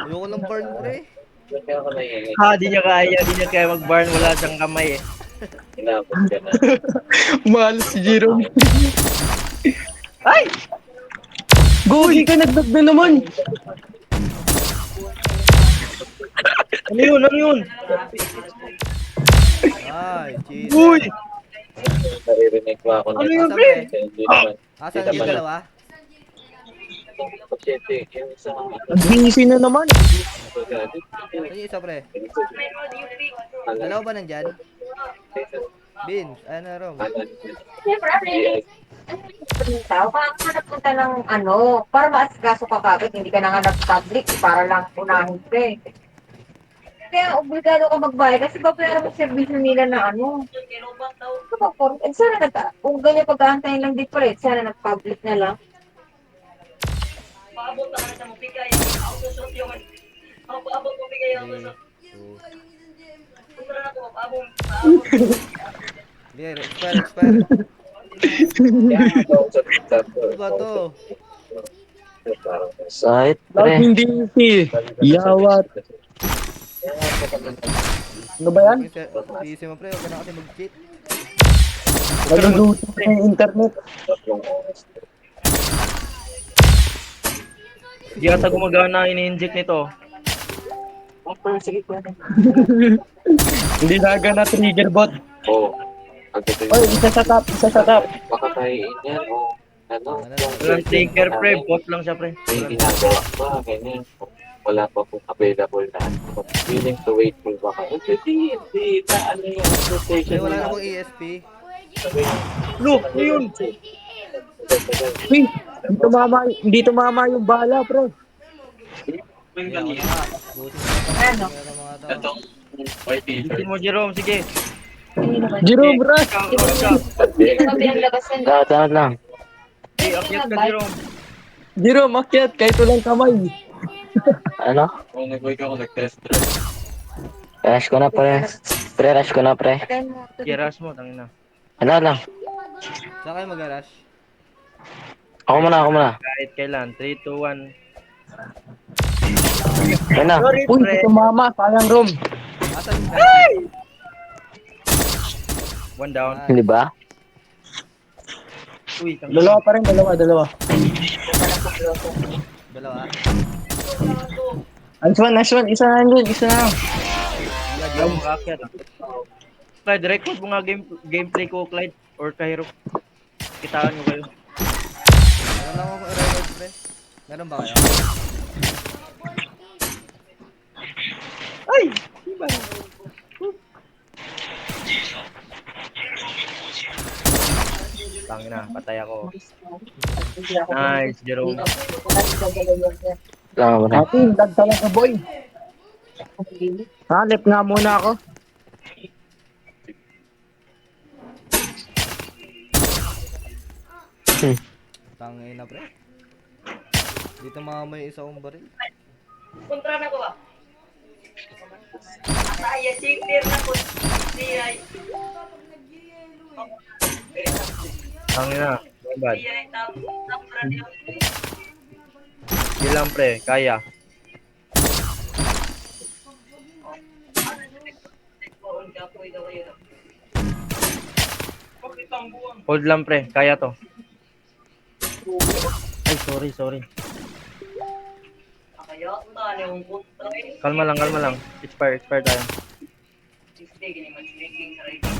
Ayoko ng burn, pre. Di niya kaya, di niya kaya mag-burn, wala siyang kamay eh. Mahal si Jerome. Ay! Gogi ka, nagdag na naman. Ano yun? Ano yun? Ay, Uy! cheater. Naririnig ko ako Ano nito. yun, Asan, pre? pre? Hindi naman. Asan yung dalawa? Pasyente, yung isang Busy na naman. Saan yung isa, pre? Dalawa ba nandyan? Beans, ano na Rom? Siyempre, tao, hanap punta ng para maasikaso ka kagad, hindi ka na nga nag-public, para lang unahin ka eh. Kaya obligado ka magbayad kasi babayaran mo yung servisyo nila na sana kung ganyan pag-aantayin lang di pa sana nag-public na lang. Three, two. Hindi, expire. Ano ba to? Sahit, Love hindi easy. Yawat. Ano ba yan? PC mo, pre. Huwag ka na kasi mag-cheat. Naluluto na yung internet. Di ata gumagana ini-inject nito. Hindi na na trigger bot. Oo. Oy, isa sa top, isa sa top. Baka tayo yan o Walang trigger, pre. Bot lang siya, pre. may ginagawa pa, ganyan. Wala pa pong available na willing to wait for baka. Hindi, ano yung Ay, association wala na nila. akong ESP. Look, ano yun? Uy, hindi tumama yung bala, bro. Hindi ako na nga. Buti na ng mga tao. Bitin mo, Jerome. Sige. Jerome, rush. Hindi na pinaglabasan. Dahan lang. Sige, akyat ka, Jerome. Jerome, akyat, kahit walang kamay. Ano? Rush ko na pre. Rush ko na pre. Sige, rush mo. Tangina. Ano lang? Saan kayo mag-rush? Ako muna. Kahit kailan. 3, 2, 1. Yan na. Sorry, Uy, pre. tumama, sayang Rom. Asan yung guys? One down. Hindi ba? Uy, tangina. Dalawa pa rin, dalawa. Dalawa. Nice one, isa na yun, isa na. Hindi ako makakyat. Clyde, record mo nga gameplay ko, Clyde. Or Kahiro. Kitaan nyo kayo. Meron lang ako i-record, pre. Meron ba kayo? Ay! Diba? Tangina, patay ako. Nice, Jerome. Lang mo na. Ate, dagdagan ka, boy. Hanip nga muna ako. Tangina, pre. Dito mamay isa kong baril. Kontra na ko ba? Saya cheater na ko. Siyay. Tangina, my bad. Siyay tap radio. Sige lang, pre. Kaya. Hold lang, pre. Kaya to. Ay, sorry. Kaya ta ni yung kontra eh. Kalma lang. Expire tayo. Sige gini man speaking sa radio.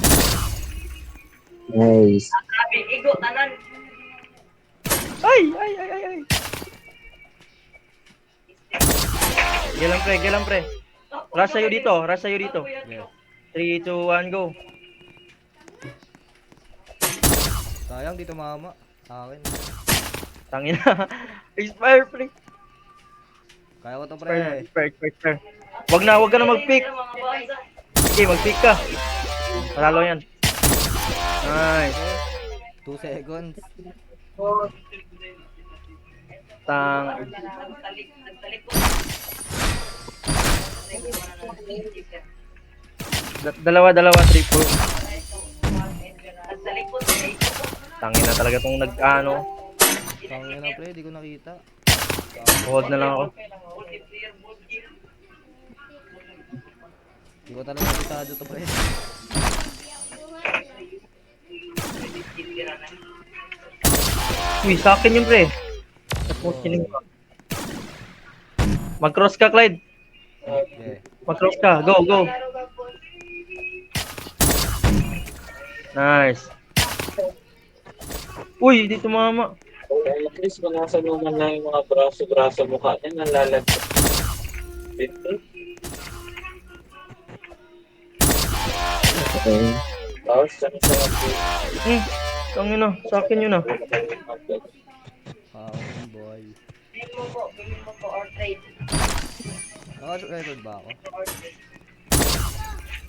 Nice. Sabi igo tanan. Ay! Sige lang, pre. Rush sa'yo dito. 3, 2, 1, go. Sayang, dito mama. Akin. Tangina. Expire, pre. Kaya ko to, pre. Expire. Wag ka na mag-pick. Sige, mag-pick ka. Panalo yan. Nice. 2 seconds. Dalawa, triple. Nagtalikod sa ito. Tangina talaga tong nag-ano. Tangina, pre. Di ko nakita. Hold na lang ako. Multiplayer board game. Hindi ko talaga bisado to pre. Uy, sa akin yun, pre. Tapos kining ko. Mag-cross ka, Clyde. Okay. Mag-cross ka. Go, go. Nice. Uy, dito mama. At least kung nasa naman na yung mga braso-braso mukha niya, nalalagyan. Dito. Okay. Tapos, saan sa Tangin na. Sa akin yun ah. Boy. Bilhin mo po or trade. Naka-record ba ako?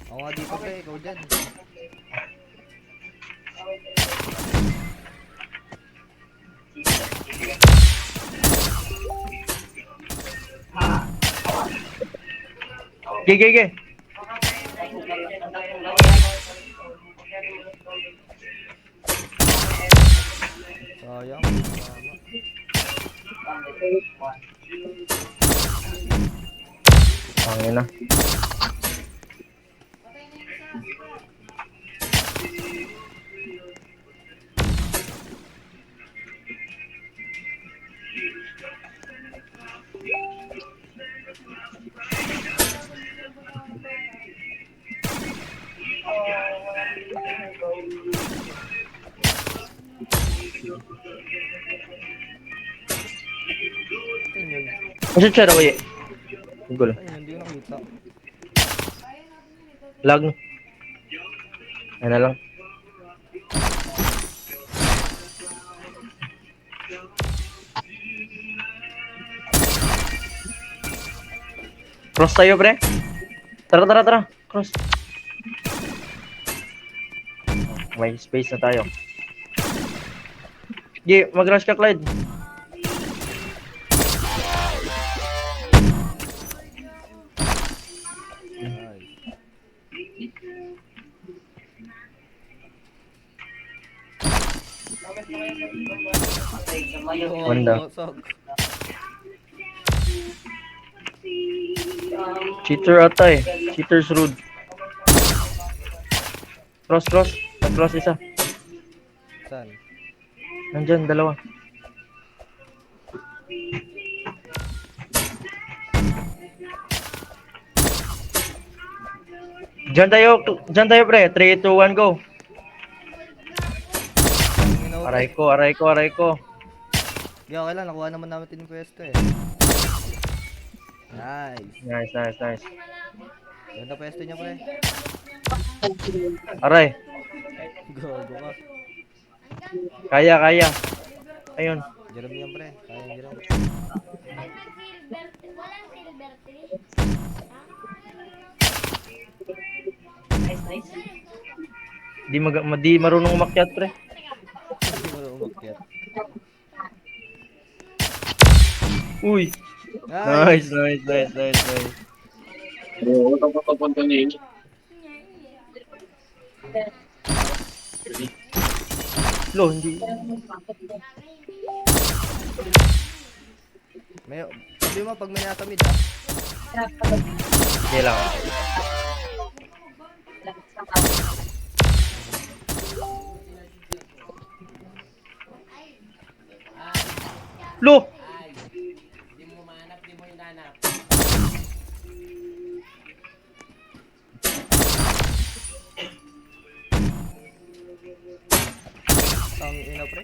Ako nga dito pre, ikaw dyan. Ge, ge, ge. Sayang. Tangin na. Saan yun? Masya siya na kuya. Gulo. Saan yun? Hindi ko nakita. Lag. Ayan na lang. Cross tayo, pre. Tara, tara, tara. Cross. May space na tayo. Gi, mag-rush ka, Clyde. Nice. Wanda. Busog. Cheater ata eh. Cheater's rude. Cross, cross. Cross isa. Saan? Nandyan, dalawa. Diyan tayo pre. 3, 2, 1, go. Aray ko, aray ko, aray ko. Okay, okay lang. Nakuha naman namin yung pwesto eh. Nice. Nice, nice, nice. Ganda pwesto niya pre. Aray. Gogo ka. Kaya, kaya. Ayun. Jerome yan pre. Kaya yung Jerome. Nice, nice. Di marunong umakyat pre. Hindi mo na umakyat. Uy. Nice, nice, nice, nice, nice. Oo, tapos niya yun. Lo, hindi. May, sabi mo pag may nasa mid ah. Hindi lang. Lo! Ang ina pre.